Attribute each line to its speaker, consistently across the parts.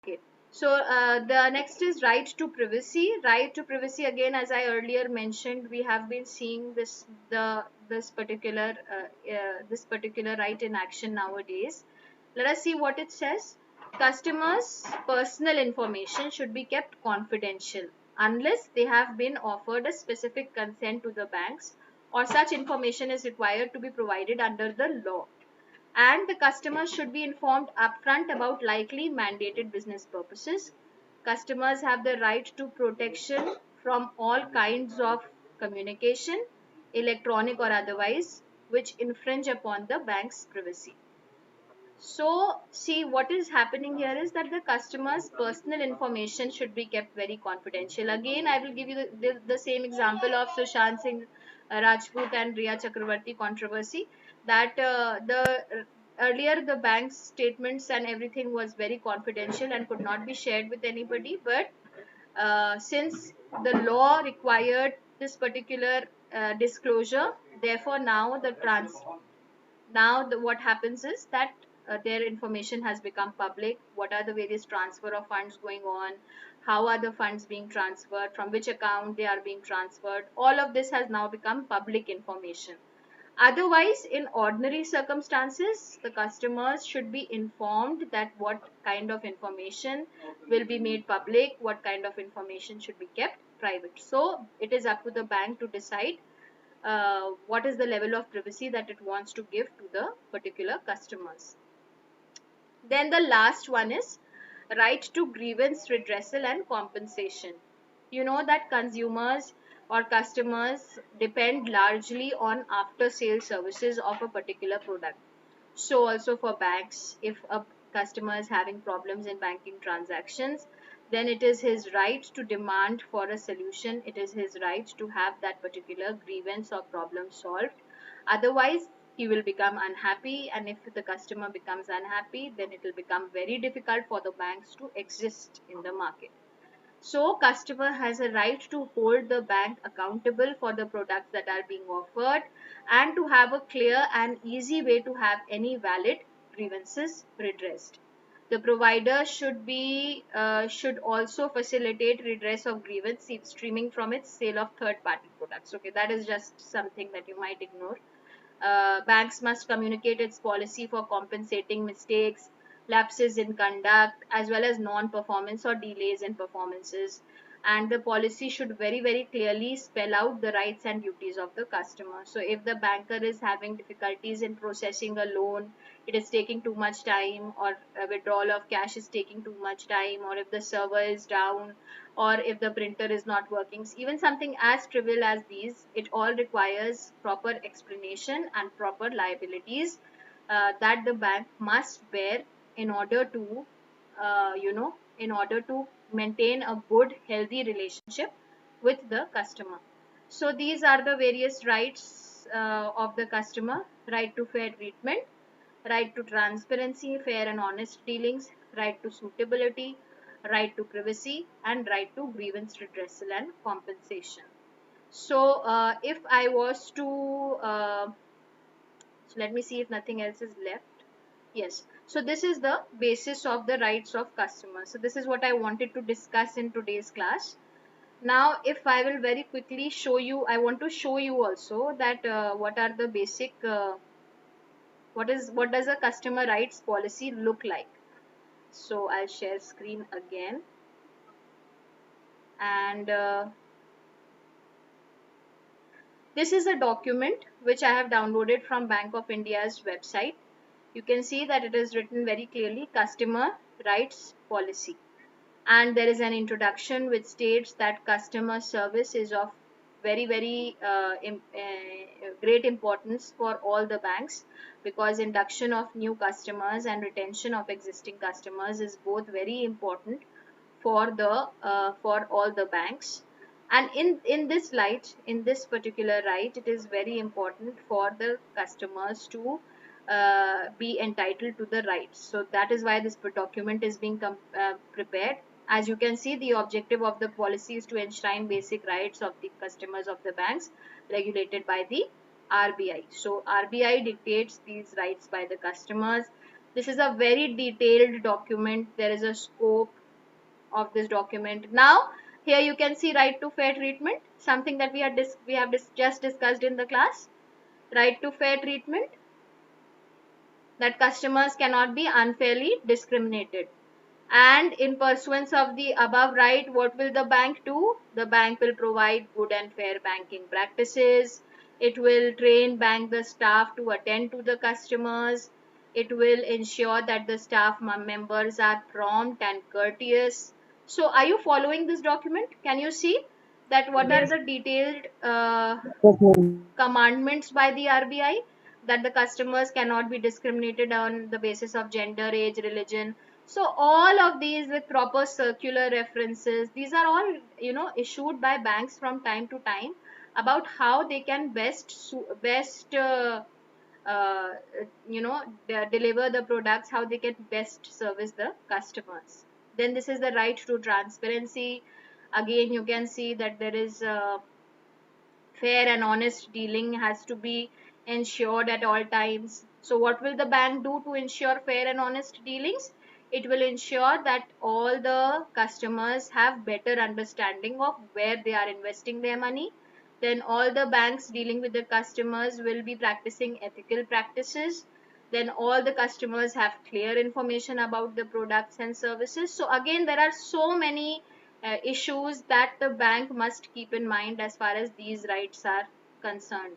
Speaker 1: Okay. So the next is right to privacy. Right to privacy, again, as I earlier mentioned, we have been seeing this particular right in action nowadays. Let us see what it says. Customers' personal information should be kept confidential unless they have been offered a specific consent to the banks, or such information is required to be provided under the law, and the customer should be informed upfront about likely mandated business purposes. Customers have the right to protection from all kinds of communication, electronic or otherwise, which infringe upon the bank's privacy. So, see, what is happening here is that the customer's personal information should be kept very confidential. Again, I will give you the same example of Sushant Singh Rajput and Riya Chakravarti controversy. That the earlier the bank's statements and everything was very confidential and could not be shared with anybody, but since the law required this particular disclosure, therefore now what happens is that their information has become public. What are the various transfer of funds going on, how are the funds being transferred, from which account they are being transferred, all of this has now become public information. Otherwise, in ordinary circumstances, the customers should be informed that what kind of information will be made public, what kind of information should be kept private. So it is up to the bank to decide what is the level of privacy that it wants to give to the particular customers. Then the last one is right to grievance redressal and compensation. You know that consumers or customers depend largely on after sale services of a particular product. So also for banks, if a customer is having problems in banking transactions, then it is his right to demand for a solution. It is his right to have that particular grievance or problem solved. Otherwise, he will become unhappy, and if the customer becomes unhappy, then it will become very difficult for the banks to exist in the market. So customer has a right to hold the bank accountable for the products that are being offered, and to have a clear and easy way to have any valid grievances redressed. The provider should also facilitate redress of grievance streaming from its sale of third party products. Okay, that is just something that you might ignore. Banks must communicate its policy for compensating mistakes, lapses in conduct, as well as non performance or delays in performances. And the policy should very clearly spell out the rights and duties of the customer. So, if the banker is having difficulties in processing a loan, it is taking too much time, or a withdrawal of cash is taking too much time, or if the server is down, or if the printer is not working, even something as trivial as these, it all requires proper explanation and proper liabilities that the bank must bear in order to in order to maintain a good healthy relationship with the customer. So these are the various rights of the customer: right to fair treatment, right to transparency, fair and honest dealings, right to suitability, right to privacy, and right to grievance redressal and compensation. So, if I was to, so let me see if nothing else is left. Yes. So this is the basis of the rights of customers. So this is what I wanted to discuss in today's class. Now, if I will very quickly show you, I want to show you also that what are the basic, what does a customer rights policy look like. So I'll share screen again, and this is a document which I have downloaded from Bank of India's website. You can see that it is written very clearly: customer rights policy, and there is an introduction which states that customer service is of great importance for all the banks, because induction of new customers and retention of existing customers is both very important for all the banks. And in this light, in this particular right, it is very important for the customers to be entitled to the rights. So that is why this document is being prepared. As you can see, the objective of the policy is to enshrine basic rights of the customers of the banks regulated by the RBI. So RBI dictates these rights by the customers. This is a very detailed document. There is a scope of this document. Now, here you can see right to fair treatment, something that we have just discussed in the class. Right to fair treatment, that customers cannot be unfairly discriminated. And in pursuance of the above right, what will the bank do? The bank will provide good and fair banking practices. It will train bank the staff to attend to the customers. It will ensure that the staff members are prompt and courteous. So, are you following this document? Can you see that what are
Speaker 2: Yes.
Speaker 1: the detailed
Speaker 2: Yes, ma'am.
Speaker 1: commandments by the RBI, that the customers cannot be discriminated on the basis of gender, age, religion. So all of these with proper circular references, these are all issued by banks from time to time about how they can best uh, deliver the products, how they can best service the customers. Then this is the right to transparency. Again, you can see that there is fair and honest dealing has to be ensured at all times. So, what will the bank do to ensure fair and honest dealings? It will ensure that all the customers have better understanding of where they are investing their money. Then all the banks dealing with the customers will be practicing ethical practices. Then all the customers have clear information about the products and services. So again, there are so many issues that the bank must keep in mind as far as these rights are concerned.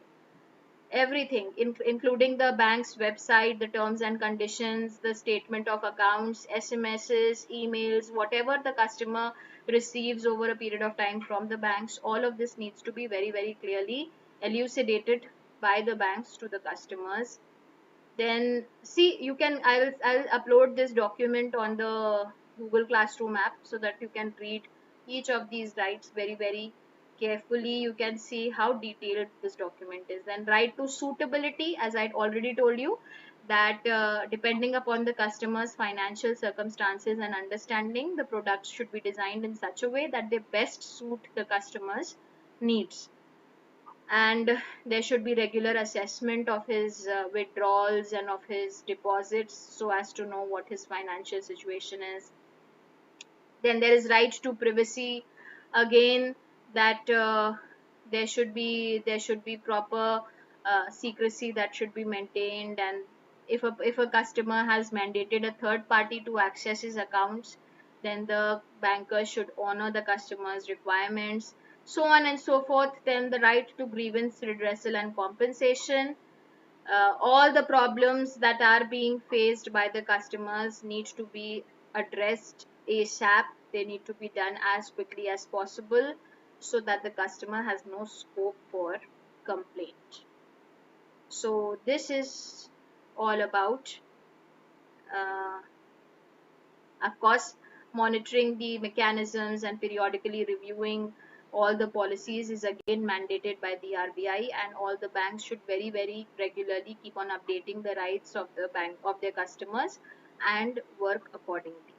Speaker 1: Everything, including the bank's website, the terms and conditions, the statement of accounts, SMSs, emails, whatever the customer receives over a period of time from the banks, all of this needs to be very, very clearly elucidated by the banks to the customers. Then see, you can, I'll upload this document on the Google Classroom app so that you can read each of these rights very, very carefully. You can see how detailed this document is. Then right to suitability, as I'd already told you, that depending upon the customer's financial circumstances and understanding, the products should be designed in such a way that they best suit the customer's needs. And there should be regular assessment of his withdrawals and of his deposits so as to know what his financial situation is. Then there is right to privacy, again, that there should be proper secrecy that should be maintained. And if a customer has mandated a third party to access his accounts, then the banker should honor the customer's requirements, so on and so forth. Then the right to grievance redressal and compensation, all the problems that are being faced by the customers need to be addressed ASAP. They need to be done as quickly as possible so that the customer has no scope for complaint. So, this is all about, uh, of course, monitoring the mechanisms and periodically reviewing all the policies is again mandated by the RBI, and all the banks should very, very regularly keep on updating the rights of the bank of their customers and work accordingly.